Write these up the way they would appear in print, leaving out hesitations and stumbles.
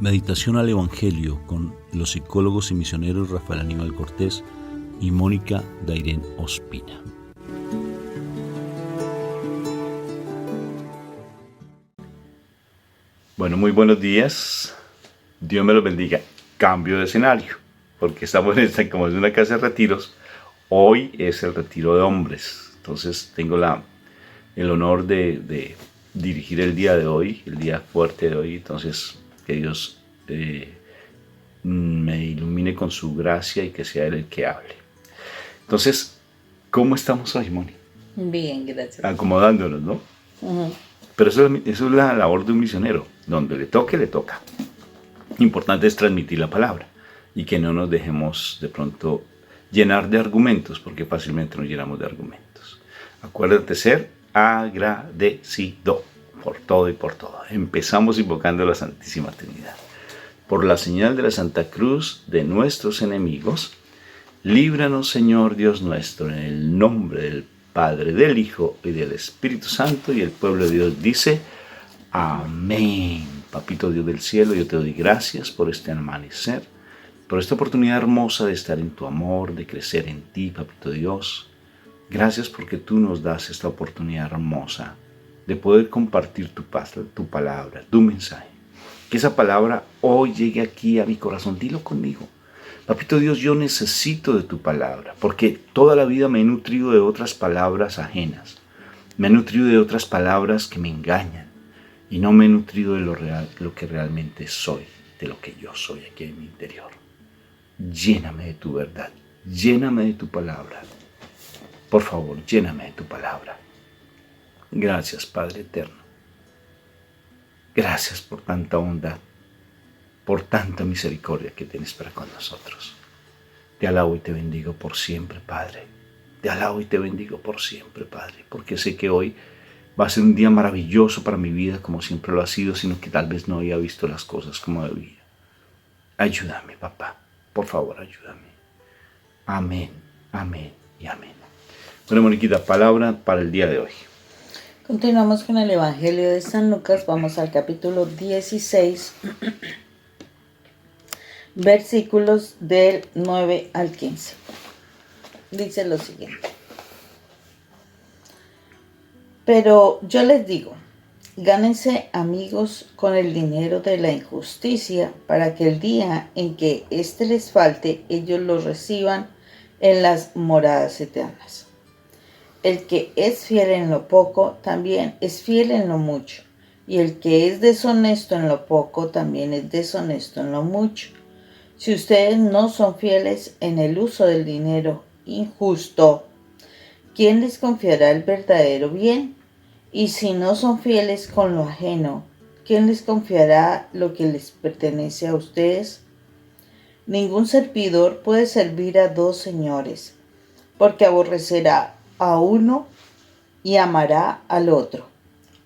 Meditación al Evangelio con los psicólogos y misioneros Rafael Aníbal Cortés y Mónica Dairén Ospina. Bueno, muy buenos días. Dios me los bendiga. Cambio de escenario, porque estamos en como es una casa de retiros. Hoy es el retiro de hombres. Entonces tengo el honor de dirigir el día de hoy, el día fuerte de hoy. Entonces, que Dios me ilumine con su gracia y que sea Él el que hable. Entonces, ¿cómo estamos hoy, Moni? Bien, gracias. Acomodándonos, ¿no? Uh-huh. Pero eso es la labor de un misionero. Donde le toque, le toca. Importante es transmitir la palabra y que no nos dejemos de pronto llenar de argumentos, porque fácilmente nos llenamos de argumentos. Acuérdate ser agradecido por todo y por todo. Empezamos invocando a la Santísima Trinidad. Por la señal de la Santa Cruz de nuestros enemigos, líbranos, Señor Dios nuestro, en el nombre del Padre, del Hijo y del Espíritu Santo. Y el pueblo de Dios dice, amén. Papito Dios del cielo, yo te doy gracias por este amanecer, por esta oportunidad hermosa de estar en tu amor, de crecer en ti, Papito Dios. Gracias porque tú nos das esta oportunidad hermosa de poder compartir tu palabra, tu mensaje. Que esa palabra hoy llegue aquí a mi corazón. Dilo conmigo. Papito Dios, yo necesito de tu palabra, porque toda la vida me he nutrido de otras palabras ajenas. Me he nutrido de otras palabras que me engañan. Y no me he nutrido de lo que realmente soy, de lo que yo soy aquí en mi interior. Lléname de tu verdad, lléname de tu palabra. Por favor, lléname de tu palabra. Gracias, Padre eterno. Gracias por tanta bondad, por tanta misericordia que tienes para con nosotros. Te alabo y te bendigo por siempre, Padre. Te alabo y te bendigo por siempre, Padre, porque sé que hoy va a ser un día maravilloso para mi vida, como siempre lo ha sido, sino que tal vez no había visto las cosas como debía. Ayúdame, papá. Por favor, ayúdame. Amén, amén y amén. Bueno, Moniquita, palabra para el día de hoy. Continuamos con el Evangelio de San Lucas. Vamos al capítulo 16, versículos del 9 al 15. Dice lo siguiente. Pero yo les digo, gánense amigos con el dinero de la injusticia, para que el día en que éste les falte, ellos lo reciban en las moradas eternas. El que es fiel en lo poco, también es fiel en lo mucho. Y el que es deshonesto en lo poco, también es deshonesto en lo mucho. Si ustedes no son fieles en el uso del dinero injusto, ¿quién les confiará el verdadero bien? Y si no son fieles con lo ajeno, ¿quién les confiará lo que les pertenece a ustedes? Ningún servidor puede servir a dos señores, porque aborrecerá a uno y amará al otro,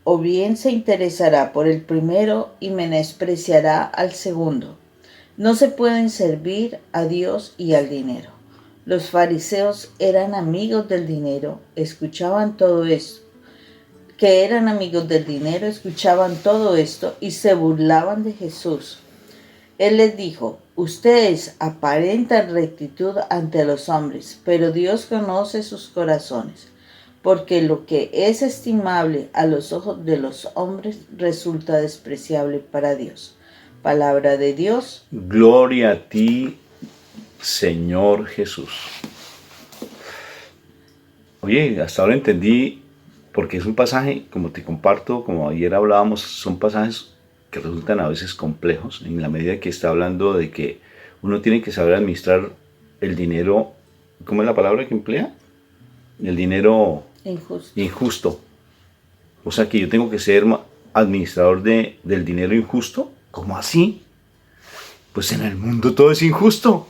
o bien se interesará por el primero y menospreciará al segundo. No se pueden servir a Dios y al dinero. Los fariseos eran amigos del dinero, escuchaban todo esto y se burlaban de Jesús. Él les dijo, ustedes aparentan rectitud ante los hombres, pero Dios conoce sus corazones, porque lo que es estimable a los ojos de los hombres resulta despreciable para Dios. Palabra de Dios. Gloria a ti, Señor Jesús. Oye, hasta ahora entendí, porque es un pasaje, como te comparto, como ayer hablábamos, son pasajes que resultan a veces complejos, en la medida que está hablando de que uno tiene que saber administrar el dinero. ¿Cómo es la palabra que emplea? El dinero injusto. O sea que yo tengo que ser administrador del dinero injusto. ¿Cómo así? Pues en el mundo todo es injusto.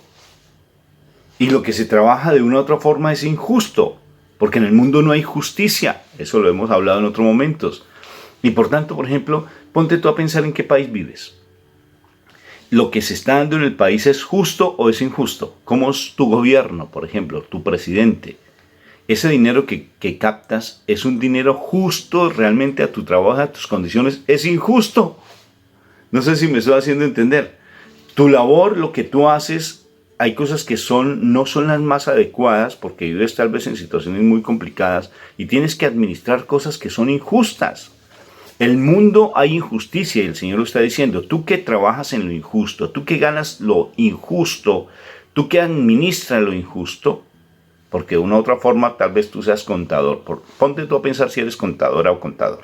Y lo que se trabaja de una u otra forma es injusto. Porque en el mundo no hay justicia. Eso lo hemos hablado en otros momentos. Y por tanto, por ejemplo, ponte tú a pensar en qué país vives. ¿Lo que se está dando en el país es justo o es injusto? ¿Cómo es tu gobierno, por ejemplo, tu presidente? ese dinero que captas es un dinero justo realmente a tu trabajo, a tus condiciones, es injusto. No sé si me estoy haciendo entender. Tu labor, lo que tú haces, hay cosas que no son las más adecuadas porque vives tal vez en situaciones muy complicadas y tienes que administrar cosas que son injustas. El mundo hay injusticia y el Señor lo está diciendo. Tú que trabajas en lo injusto, tú que ganas lo injusto, tú que administras lo injusto, porque de una u otra forma tal vez tú seas contador. Ponte tú a pensar si eres contadora o contador.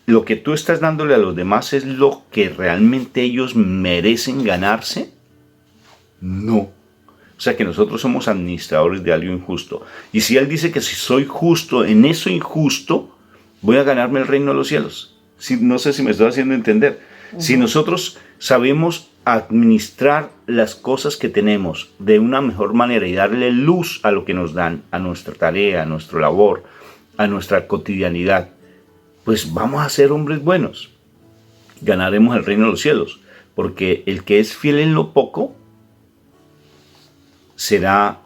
Lo que tú estás dándole a los demás es lo que realmente ellos merecen ganarse. No. O sea que nosotros somos administradores de algo injusto. Y si Él dice que si soy justo en eso injusto, voy a ganarme el reino de los cielos. No sé si me estoy haciendo entender. Si nosotros sabemos administrar las cosas que tenemos de una mejor manera y darle luz a lo que nos dan, a nuestra tarea, a nuestra labor, a nuestra cotidianidad, pues vamos a ser hombres buenos. Ganaremos el reino de los cielos. Porque el que es fiel en lo poco será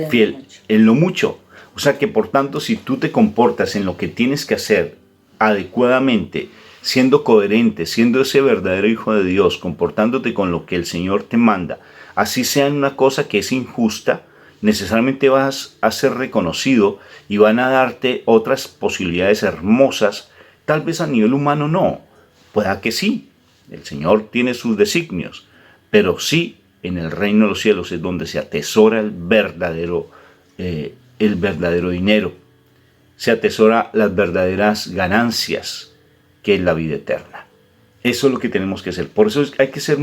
fiel en lo mucho. O sea que por tanto, si tú te comportas en lo que tienes que hacer adecuadamente, siendo coherente, siendo ese verdadero hijo de Dios, comportándote con lo que el Señor te manda, así sea en una cosa que es injusta, necesariamente vas a ser reconocido y van a darte otras posibilidades hermosas, tal vez a nivel humano no, pueda que sí, el Señor tiene sus designios, pero sí en el reino de los cielos es donde se atesora el verdadero dinero, se atesora las verdaderas ganancias, que es la vida eterna. Eso es lo que tenemos que hacer. Por eso hay que ser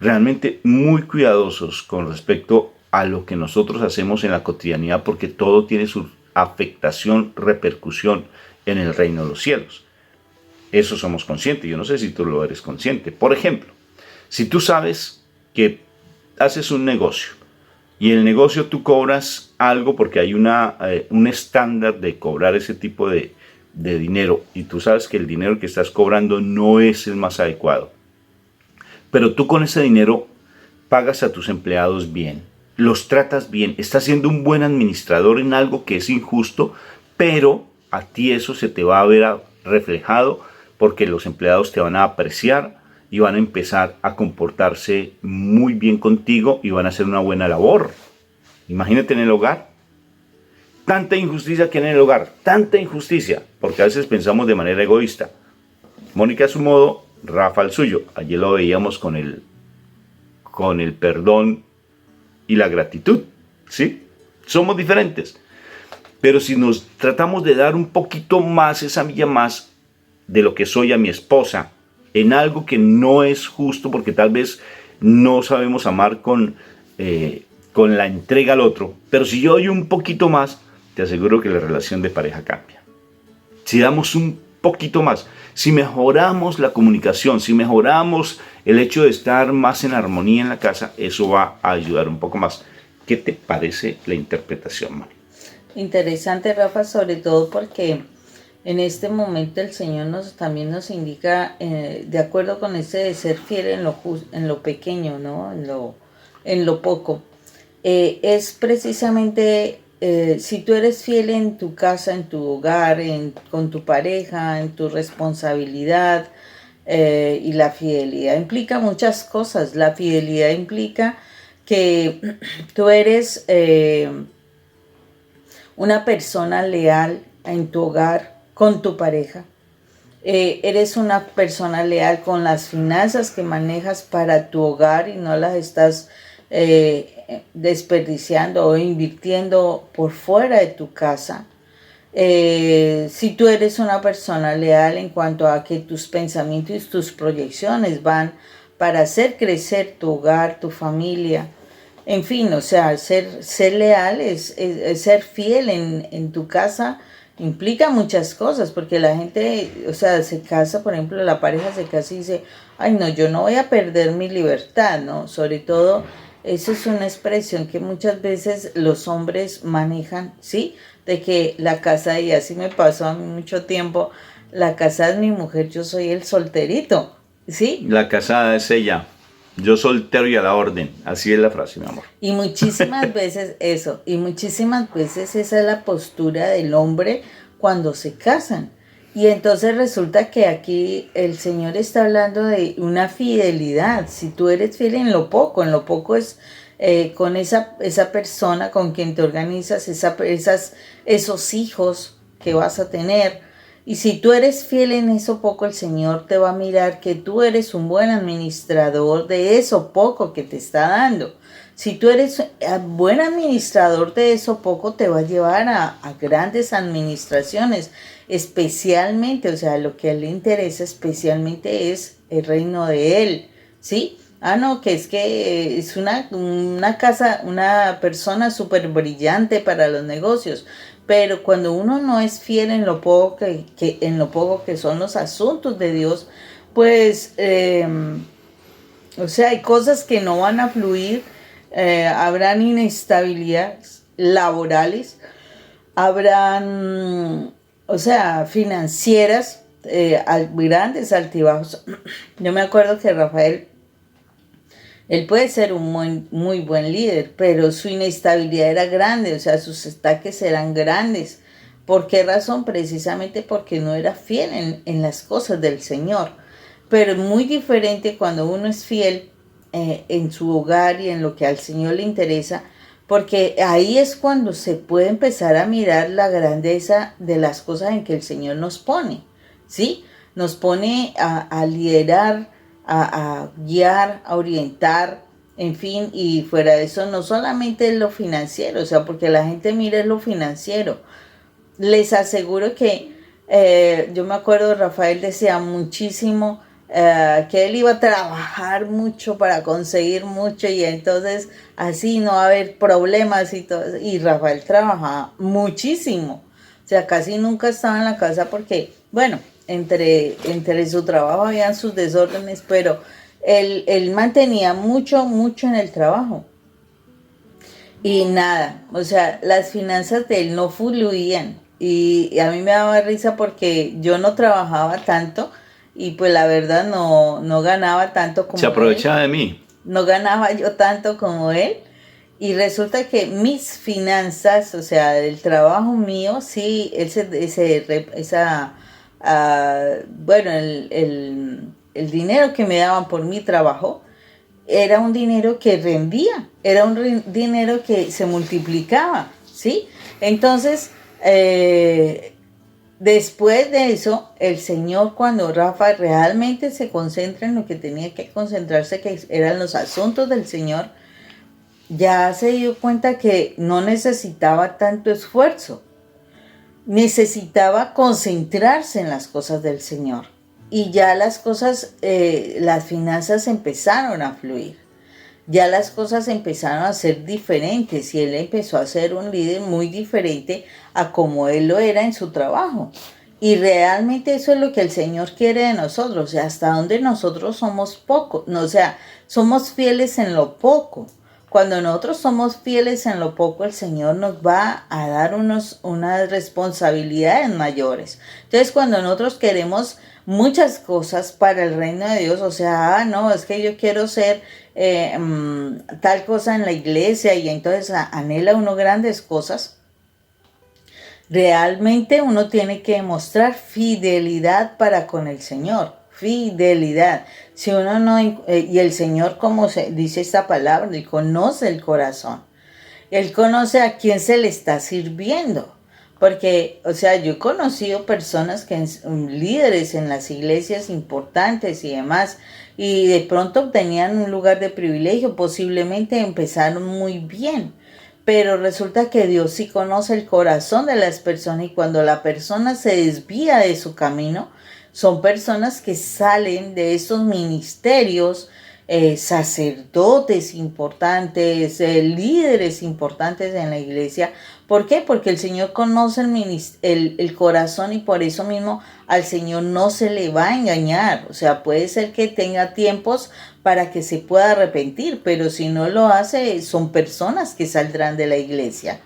realmente muy cuidadosos con respecto a lo que nosotros hacemos en la cotidianidad, porque todo tiene su afectación, repercusión en el reino de los cielos. Eso somos conscientes. Yo no sé si tú lo eres consciente. Por ejemplo, si tú sabes que haces un negocio y en el negocio tú cobras algo porque hay un estándar de cobrar ese tipo de dinero y tú sabes que el dinero que estás cobrando no es el más adecuado, pero tú con ese dinero pagas a tus empleados bien, los tratas bien, estás siendo un buen administrador en algo que es injusto, pero a ti eso se te va a ver reflejado porque los empleados te van a apreciar y van a empezar a comportarse muy bien contigo y van a hacer una buena labor. Imagínate en el hogar. Tanta injusticia que hay en el hogar, tanta injusticia, porque a veces pensamos de manera egoísta. Mónica a su modo, Rafa al suyo. Ayer lo veíamos con el perdón y la gratitud, ¿sí? Somos diferentes. Pero si nos tratamos de dar un poquito más, esa milla más de lo que soy a mi esposa, en algo que no es justo, porque tal vez no sabemos amar con la entrega al otro, pero si yo doy un poquito más, te aseguro que la relación de pareja cambia. Si damos un poquito más, si mejoramos la comunicación, si mejoramos el hecho de estar más en armonía en la casa, eso va a ayudar un poco más. ¿Qué te parece la interpretación, Mari? Interesante, Rafa, sobre todo porque en este momento el Señor también nos indica, de acuerdo con ese de ser fiel en lo pequeño, ¿no? En lo poco. Es precisamente... si tú eres fiel en tu casa, en tu hogar, con tu pareja, en tu responsabilidad, y la fidelidad implica muchas cosas. La fidelidad implica que tú eres una persona leal en tu hogar, con tu pareja. Eres una persona leal con las finanzas que manejas para tu hogar y no las estás desperdiciando o invirtiendo por fuera de tu casa. Si tú eres una persona leal en cuanto a que tus pensamientos y tus proyecciones van para hacer crecer tu hogar, tu familia, en fin, o sea, ser leal es ser fiel en tu casa. Implica muchas cosas, porque la gente, o sea, se casa, por ejemplo, la pareja se casa y dice, ay no, yo no voy a perder mi libertad, ¿no? Sobre todo, eso es una expresión que muchas veces los hombres manejan, ¿sí? De que la casa, y así me pasó a mí mucho tiempo, la casa es mi mujer, yo soy el solterito, ¿sí? La casada es ella. Yo soltero y a la orden. Así es la frase, mi amor. Y muchísimas veces eso, y muchísimas veces esa es la postura del hombre cuando se casan. Y entonces resulta que aquí el Señor está hablando de una fidelidad. Si tú eres fiel en lo poco es con esa persona con quien te organizas, esos hijos que vas a tener. Y si tú eres fiel en eso poco, el Señor te va a mirar que tú eres un buen administrador de eso poco que te está dando. Si tú eres buen administrador de eso poco, te va a llevar a grandes administraciones, especialmente, o sea, lo que a él le interesa especialmente es el reino de él, ¿sí? No, que es que es una persona súper brillante para los negocios, pero cuando uno no es fiel en lo poco en lo poco que son los asuntos de Dios, pues, o sea, hay cosas que no van a fluir, habrán inestabilidades laborales, habrán, o sea, financieras, grandes altibajos. Yo me acuerdo que Rafael, él puede ser un muy buen líder, pero su inestabilidad era grande, o sea, sus ataques eran grandes. ¿Por qué razón? Precisamente porque no era fiel en las cosas del Señor. Pero es muy diferente cuando uno es fiel en su hogar y en lo que al Señor le interesa, porque ahí es cuando se puede empezar a mirar la grandeza de las cosas en que el Señor nos pone, ¿sí? Nos pone a liderar, a guiar, a orientar, en fin, y fuera de eso no solamente es lo financiero, o sea, porque la gente mira lo financiero. Les aseguro que yo me acuerdo, Rafael decía muchísimo que él iba a trabajar mucho para conseguir mucho y entonces así no va a haber problemas y todo. Y Rafael trabajaba muchísimo, o sea, casi nunca estaba en la casa porque, bueno, entre su trabajo habían sus desórdenes, pero él mantenía mucho en el trabajo. Y nada, o sea, las finanzas de él no fluían. Y a mí me daba risa porque yo no trabajaba tanto y pues la verdad no ganaba tanto como Se aprovechaba él. de mí. No ganaba yo tanto como él. Y resulta que mis finanzas, o sea, el trabajo mío, sí, bueno, el dinero que me daban por mi trabajo era un dinero que rendía, era un dinero que se multiplicaba, ¿sí? Entonces, después de eso, el Señor, cuando Rafa realmente se concentra en lo que tenía que concentrarse, que eran los asuntos del Señor, ya se dio cuenta que no necesitaba tanto esfuerzo, necesitaba concentrarse en las cosas del Señor. Y ya las cosas, las finanzas empezaron a fluir. Ya las cosas empezaron a ser diferentes y él empezó a ser un líder muy diferente a como él lo era en su trabajo. Y realmente eso es lo que el Señor quiere de nosotros, o sea, hasta donde nosotros somos poco, no, o sea, somos fieles en lo poco. Cuando nosotros somos fieles en lo poco, el Señor nos va a dar unas responsabilidades mayores. Entonces, cuando nosotros queremos muchas cosas para el reino de Dios, o sea, no, es que yo quiero ser tal cosa en la iglesia y entonces anhela uno grandes cosas, realmente uno tiene que demostrar fidelidad para con el Señor, fidelidad. Si uno no, y el Señor, como se dice esta palabra, Él conoce el corazón. Él conoce a quién se le está sirviendo. Porque, o sea, yo he conocido personas que líderes en las iglesias importantes y demás, y de pronto obtenían un lugar de privilegio, posiblemente empezaron muy bien, pero resulta que Dios sí conoce el corazón de las personas y cuando la persona se desvía de su camino, son personas que salen de esos ministerios, sacerdotes importantes, líderes importantes en la iglesia. ¿Por qué? Porque el Señor conoce el corazón y por eso mismo al Señor no se le va a engañar. O sea, puede ser que tenga tiempos para que se pueda arrepentir, pero si no lo hace, son personas que saldrán de la iglesia.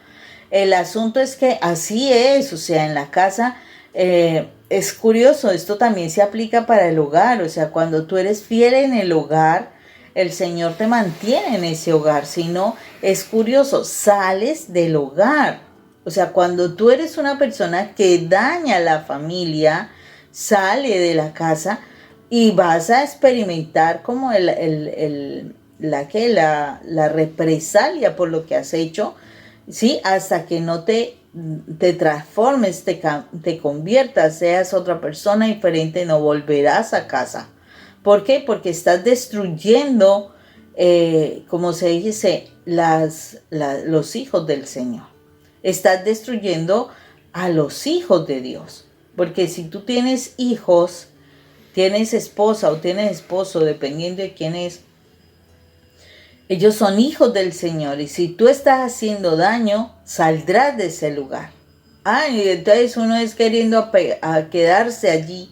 El asunto es que así es, o sea, en la casa es curioso, esto también se aplica para el hogar, o sea, cuando tú eres fiel en el hogar, el Señor te mantiene en ese hogar. Si no, es curioso, sales del hogar. O sea, cuando tú eres una persona que daña a la familia, sale de la casa y vas a experimentar como la represalia por lo que has hecho, ¿sí? Hasta que no te transformes, te conviertas, seas otra persona diferente, no volverás a casa. ¿Por qué? Porque estás destruyendo, como se dice, los hijos del Señor. Estás destruyendo a los hijos de Dios. Porque si tú tienes hijos, tienes esposa o tienes esposo, dependiendo de quién es, ellos son hijos del Señor. Y si tú estás haciendo daño, saldrás de ese lugar. Y entonces uno es queriendo a quedarse allí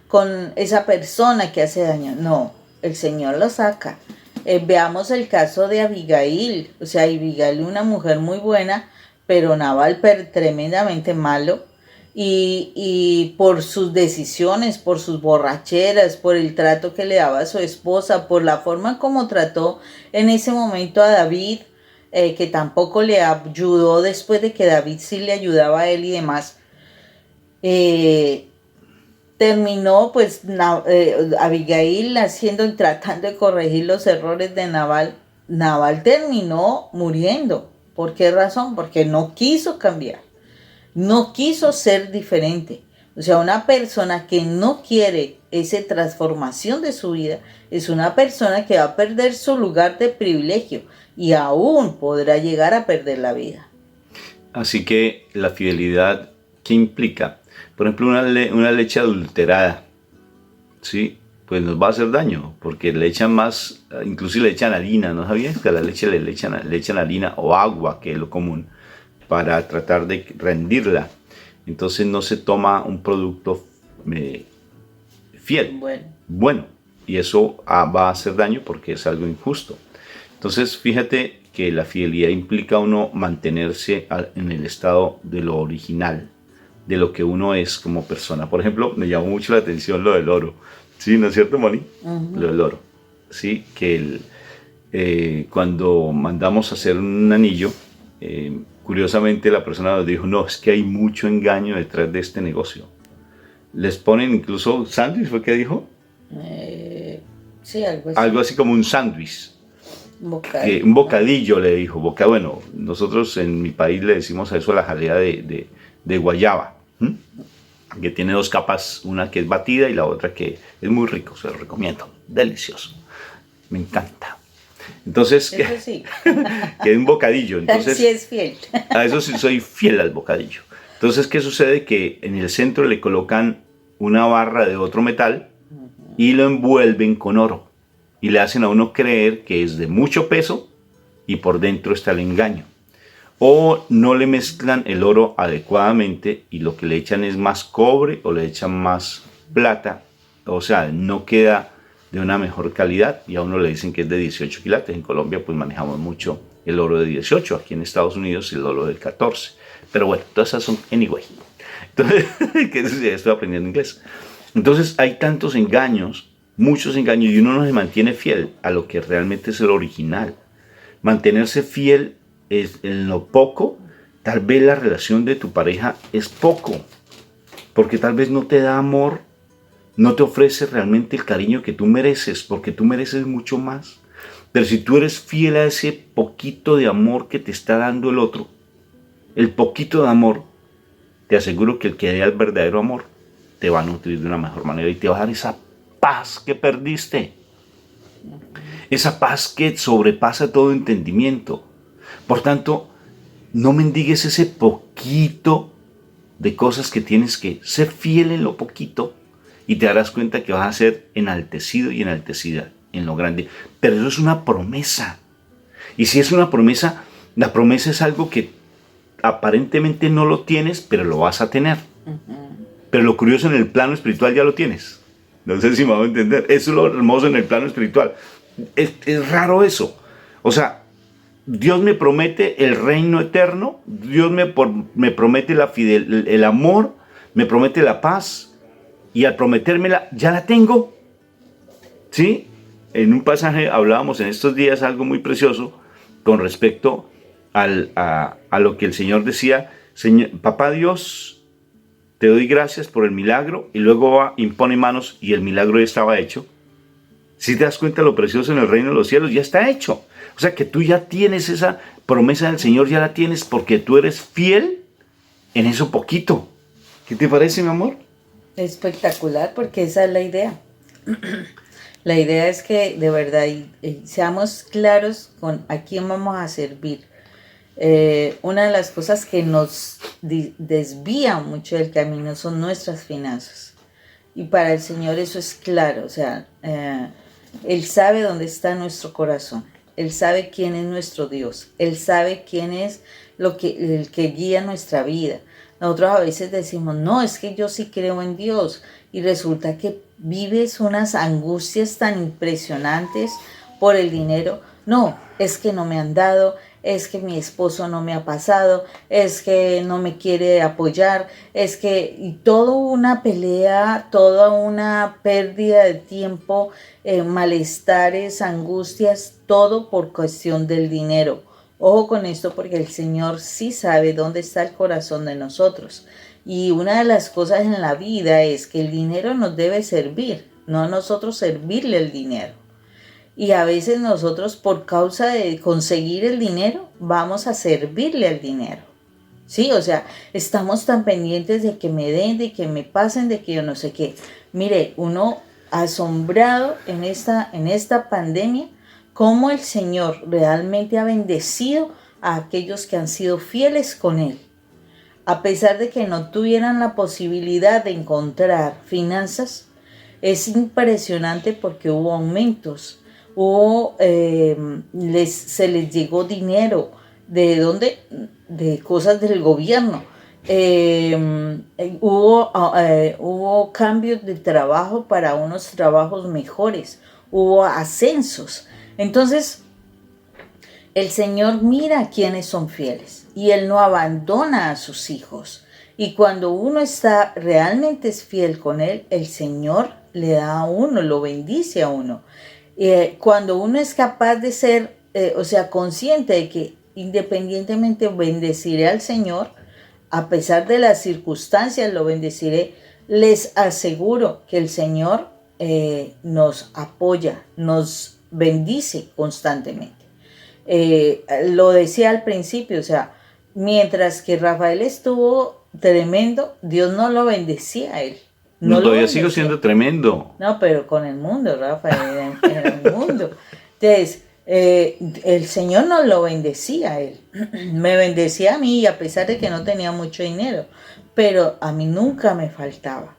con esa persona que hace daño. No, el Señor lo saca. Veamos el caso de Abigail. O sea, Abigail, una mujer muy buena, pero Nabal tremendamente malo. Y por sus decisiones, por sus borracheras, por el trato que le daba a su esposa, por la forma como trató en ese momento a David, que tampoco le ayudó después de que David sí le ayudaba a él y demás. Terminó pues Abigail tratando de corregir los errores de Nabal. Nabal terminó muriendo. ¿Por qué razón? Porque no quiso cambiar. No quiso ser diferente. O sea, una persona que no quiere esa transformación de su vida es una persona que va a perder su lugar de privilegio y aún podrá llegar a perder la vida. Así que la fidelidad, ¿qué implica? Por ejemplo, una leche adulterada, ¿sí? Pues nos va a hacer daño, porque le echan más, inclusive le echan harina, ¿no sabías? Que a la leche le echan harina o agua, que es lo común, para tratar de rendirla. Entonces no se toma un producto fiel, bueno, y eso va a hacer daño porque es algo injusto. Entonces fíjate que la fidelidad implica uno mantenerse en el estado de lo original, de lo que uno es como persona. Por ejemplo, me llamó mucho la atención lo del oro, ¿sí? ¿No es cierto, Moni? Uh-huh. Lo del oro, ¿sí? Que cuando mandamos a hacer un anillo, curiosamente la persona nos dijo, no, es que hay mucho engaño detrás de este negocio. Les ponen incluso sándwich, ¿fue que dijo? Sí, algo así. Algo así como un sándwich. Un bocadillo, le dijo. Bueno, nosotros en mi país le decimos a eso la jalea de guayaba, que tiene dos capas, una que es batida y la otra que es muy rico, se lo recomiendo, delicioso, me encanta. Entonces, sí. Que es un bocadillo. Entonces, sí es fiel. A eso sí soy fiel al bocadillo. Entonces, ¿qué sucede? Que en el centro le colocan una barra de otro metal y lo envuelven con oro. Y le hacen a uno creer que es de mucho peso y por dentro está el engaño. O no le mezclan el oro adecuadamente y lo que le echan es más cobre o le echan más plata. O sea, no queda de una mejor calidad y a uno le dicen que es de 18 quilates. En Colombia pues manejamos mucho el oro de 18, aquí en Estados Unidos el oro de 14. Pero bueno, todas esas son anyway. Entonces, que ya estoy aprendiendo inglés. Entonces hay tantos engaños, muchos engaños, y uno no se mantiene fiel a lo que realmente es el original. Mantenerse fiel es en lo poco. Tal vez la relación de tu pareja es poco, porque tal vez no te da amor, no te ofrece realmente el cariño que tú mereces, porque tú mereces mucho más. Pero si tú eres fiel a ese poquito de amor que te está dando el otro, el poquito de amor, te aseguro que el que dé el verdadero amor te va a nutrir de una mejor manera y te va a dar esa paz que perdiste. Esa paz que sobrepasa todo entendimiento. Por tanto, no mendigues ese poquito de cosas que tienes que ser fiel en lo poquito y te darás cuenta que vas a ser enaltecido y enaltecida en lo grande. Pero eso es una promesa. Y si es una promesa, la promesa es algo que aparentemente no lo tienes, pero lo vas a tener. Pero lo curioso, en el plano espiritual ya lo tienes. No sé si me voy a entender. Eso es lo hermoso en el plano espiritual. Es raro eso. O sea, Dios me promete el reino eterno, Dios me promete el amor, me promete la paz, y al prometérmela, ya la tengo, ¿sí? en un pasaje hablábamos en estos días algo muy precioso con respecto a lo que el Señor decía: Señor, Papá Dios, te doy gracias por el milagro, y luego impone manos y el milagro ya estaba hecho. Si te das cuenta, lo precioso en el reino de los cielos ya está hecho. O sea que tú ya tienes esa promesa del Señor, ya la tienes porque tú eres fiel en eso poquito. ¿Qué te parece, mi amor? Espectacular, porque esa es la idea. La idea es que de verdad seamos claros con a quién vamos a servir. Una de las cosas que nos desvía mucho del camino son nuestras finanzas. Y para el Señor eso es claro. O sea, Él sabe dónde está nuestro corazón. Él sabe quién es nuestro Dios. Él sabe quién es el que guía nuestra vida. Nosotros a veces decimos, no, es que yo sí creo en Dios. Y resulta que vives unas angustias tan impresionantes por el dinero. No, es que no me han dado, es que mi esposo no me ha pasado, es que no me quiere apoyar, es que... Y toda una pelea, toda una pérdida de tiempo, malestares, angustias, todo por cuestión del dinero. Ojo con esto, porque el Señor sí sabe dónde está el corazón de nosotros. Y una de las cosas en la vida es que el dinero nos debe servir, no nosotros servirle el dinero. Y a veces nosotros, por causa de conseguir el dinero, vamos a servirle al dinero. Sí, o sea, estamos tan pendientes de que me den, de que me pasen, de que yo no sé qué. Mire, uno asombrado en esta pandemia, cómo el Señor realmente ha bendecido a aquellos que han sido fieles con Él. A pesar de que no tuvieran la posibilidad de encontrar finanzas, es impresionante porque hubo aumentos, se les llegó dinero. ¿De dónde? De cosas del gobierno. Hubo cambios de trabajo para unos trabajos mejores, hubo ascensos. Entonces, el Señor mira quiénes son fieles y Él no abandona a sus hijos. Y cuando uno está realmente es fiel con Él, el Señor le da a uno, lo bendice a uno. Cuando uno es capaz de ser, consciente de que independientemente bendeciré al Señor, a pesar de las circunstancias lo bendeciré, les aseguro que el Señor nos apoya, nos bendice constantemente. Lo decía al principio, o sea, mientras que Rafael estuvo tremendo, Dios no lo bendecía a él. No, todavía sigo siendo tremendo. No, pero con el mundo, Rafael, en el mundo. Entonces, el Señor no lo bendecía a él. Me bendecía a mí, a pesar de que no tenía mucho dinero, pero a mí nunca me faltaba.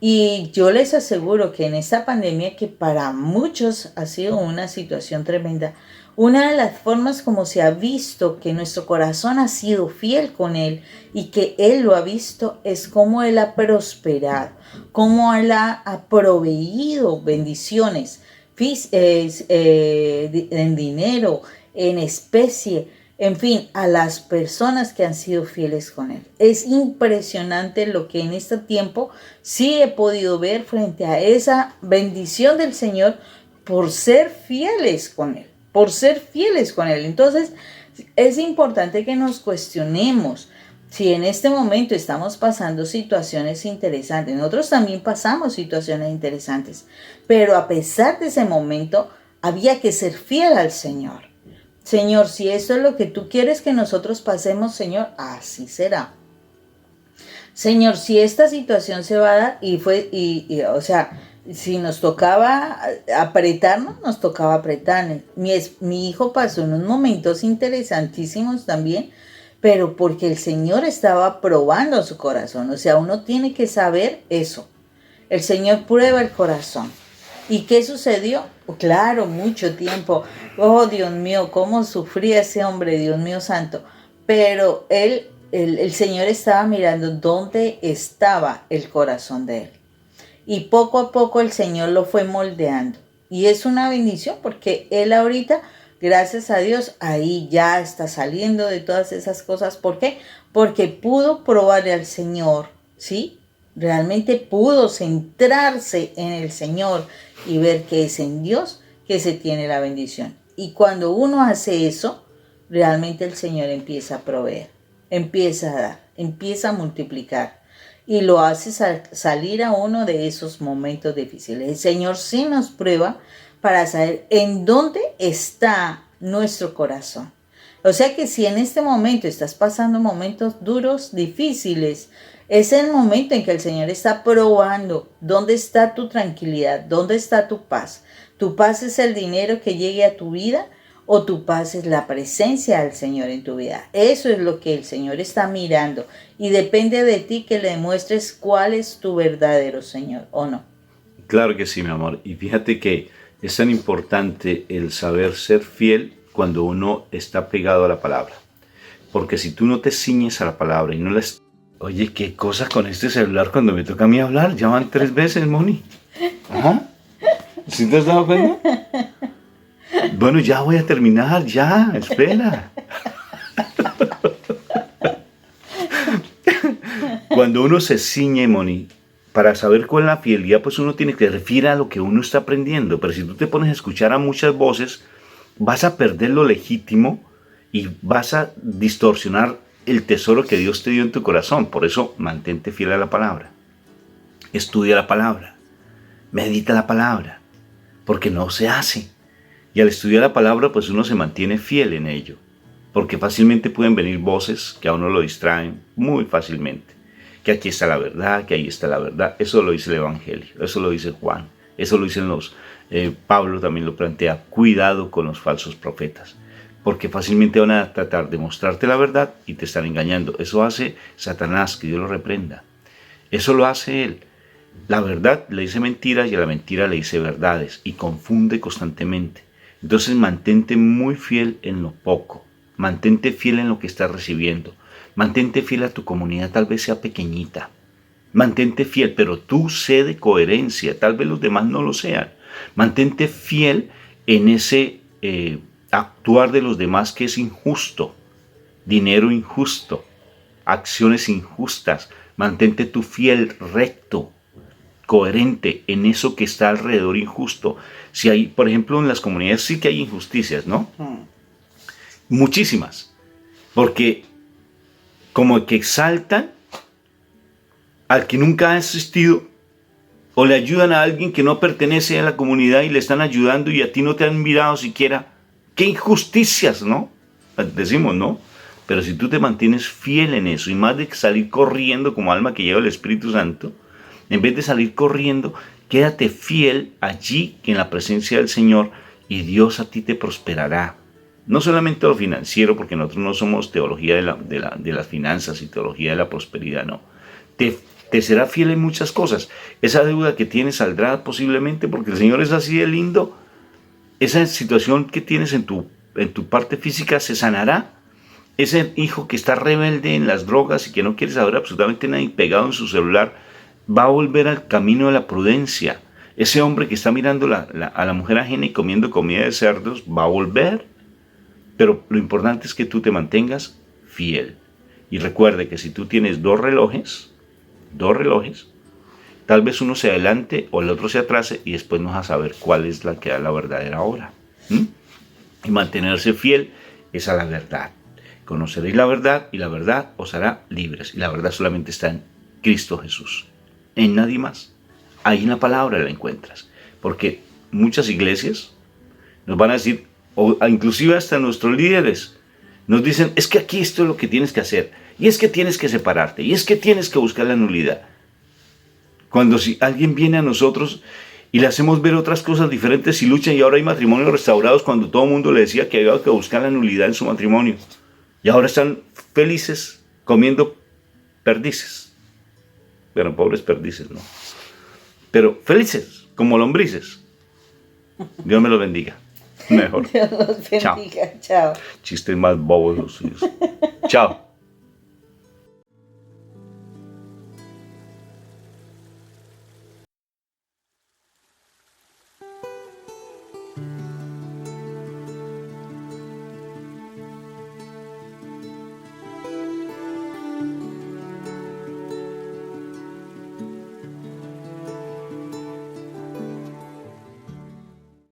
Y yo les aseguro que en esta pandemia, que para muchos ha sido una situación tremenda, una de las formas como se ha visto que nuestro corazón ha sido fiel con Él y que Él lo ha visto es cómo Él ha prosperado, cómo Él ha proveído bendiciones en dinero, en especie, en fin, a las personas que han sido fieles con Él. Es impresionante lo que en este tiempo sí he podido ver frente a esa bendición del Señor por ser fieles con Él. Por ser fieles con Él. Entonces, es importante que nos cuestionemos si en este momento estamos pasando situaciones interesantes. Nosotros también pasamos situaciones interesantes, pero a pesar de ese momento, había que ser fiel al Señor. Señor, si esto es lo que tú quieres que nosotros pasemos, Señor, así será. Señor, si esta situación se va a dar, si nos tocaba apretarnos, nos tocaba apretarnos. Mi hijo pasó unos momentos interesantísimos también, pero porque el Señor estaba probando su corazón. O sea, uno tiene que saber eso. El Señor prueba el corazón. ¿Y qué sucedió? Claro, mucho tiempo. Oh, Dios mío, cómo sufría ese hombre, Dios mío santo. Pero el Señor estaba mirando dónde estaba el corazón de él. Y poco a poco el Señor lo fue moldeando. Y es una bendición porque él ahorita, gracias a Dios, ahí ya está saliendo de todas esas cosas. ¿Por qué? Porque pudo probarle al Señor, ¿sí? realmente pudo centrarse en el Señor y ver que es en Dios que se tiene la bendición. Y cuando uno hace eso, realmente el Señor empieza a proveer, empieza a dar, empieza a multiplicar y lo hace salir a uno de esos momentos difíciles. El Señor sí nos prueba para saber en dónde está nuestro corazón. O sea que si en este momento estás pasando momentos duros, difíciles, es el momento en que el Señor está probando dónde está tu tranquilidad, dónde está tu paz. ¿Tu paz es el dinero que llegue a tu vida o tu paz es la presencia del Señor en tu vida? Eso es lo que el Señor está mirando y depende de ti que le demuestres cuál es tu verdadero Señor o no. Claro que sí, mi amor. Y fíjate que es tan importante el saber ser fiel cuando uno está pegado a la palabra. Porque si tú no te ciñes a la palabra y no la... Oye, ¿qué cosa con este celular cuando me toca a mí hablar? Ya van 3 veces, Moni. Ajá. ¿Sí te has dado cuenta? Bueno, ya voy a terminar, ya, espera. Cuando uno se ciñe, Moni, para saber cuál es la fidelidad, pues uno tiene que refiere a lo que uno está aprendiendo. Pero si tú te pones a escuchar a muchas voces, vas a perder lo legítimo y vas a distorsionar el tesoro que Dios te dio en tu corazón. Por eso, mantente fiel a la palabra. Estudia la palabra. Medita la palabra. Porque no se hace. Y al estudiar la palabra, pues uno se mantiene fiel en ello. Porque fácilmente pueden venir voces que a uno lo distraen muy fácilmente. Que aquí está la verdad, que ahí está la verdad. Eso lo dice el Evangelio, eso lo dice Juan, eso lo dicen Pablo también lo plantea. Cuidado con los falsos profetas. Porque fácilmente van a tratar de mostrarte la verdad y te están engañando. Eso hace Satanás, que Dios lo reprenda. Eso lo hace él. La verdad le dice mentiras y a la mentira le dice verdades y confunde constantemente. Entonces mantente muy fiel en lo poco, mantente fiel en lo que estás recibiendo, mantente fiel a tu comunidad, tal vez sea pequeñita, mantente fiel, pero tú sé de coherencia, tal vez los demás no lo sean, mantente fiel en ese actuar de los demás que es injusto, dinero injusto, acciones injustas, mantente tú fiel, recto, coherente en eso que está alrededor injusto. Si hay, por ejemplo, en las comunidades sí que hay injusticias, ¿no? Muchísimas. Porque como que exaltan al que nunca ha existido o le ayudan a alguien que no pertenece a la comunidad y le están ayudando y a ti no te han mirado siquiera. ¡Qué injusticias!, ¿no? Decimos, ¿no? Pero si tú te mantienes fiel en eso y más de salir corriendo como alma que lleva el Espíritu Santo, en vez de salir corriendo, quédate fiel allí en la presencia del Señor y Dios a ti te prosperará. No solamente lo financiero, porque nosotros no somos teología de las finanzas y teología de la prosperidad, no. Te será fiel en muchas cosas. Esa deuda que tienes saldrá posiblemente porque el Señor es así de lindo. Esa situación que tienes en tu parte física se sanará. Ese hijo que está rebelde en las drogas y que no quiere saber absolutamente nada y pegado en su celular, va a volver al camino de la prudencia. Ese hombre que está mirando a la mujer ajena y comiendo comida de cerdos va a volver. Pero lo importante es que tú te mantengas fiel. Y recuerde que si tú tienes dos relojes, tal vez uno se adelante o el otro se atrase y después no vas a saber cuál es la que da la verdadera hora. Y mantenerse fiel es a la verdad. Conoceréis la verdad y la verdad os hará libres. Y la verdad solamente está en Cristo Jesús. En nadie más. Ahí en la palabra la encuentras. Porque muchas iglesias nos van a decir, o inclusive hasta nuestros líderes, nos dicen, es que aquí esto es lo que tienes que hacer. Y es que tienes que separarte. Y es que tienes que buscar la nulidad. Cuando si alguien viene a nosotros y le hacemos ver otras cosas diferentes y luchan, y ahora hay matrimonios restaurados cuando todo el mundo le decía que había que buscar la nulidad en su matrimonio. Y ahora están felices comiendo perdices. Bueno, pobres perdices, ¿no? Pero felices, como lombrices. Dios me los bendiga. Mejor. Dios los bendiga. Chao. Chistes más bobos los suyos. Chao.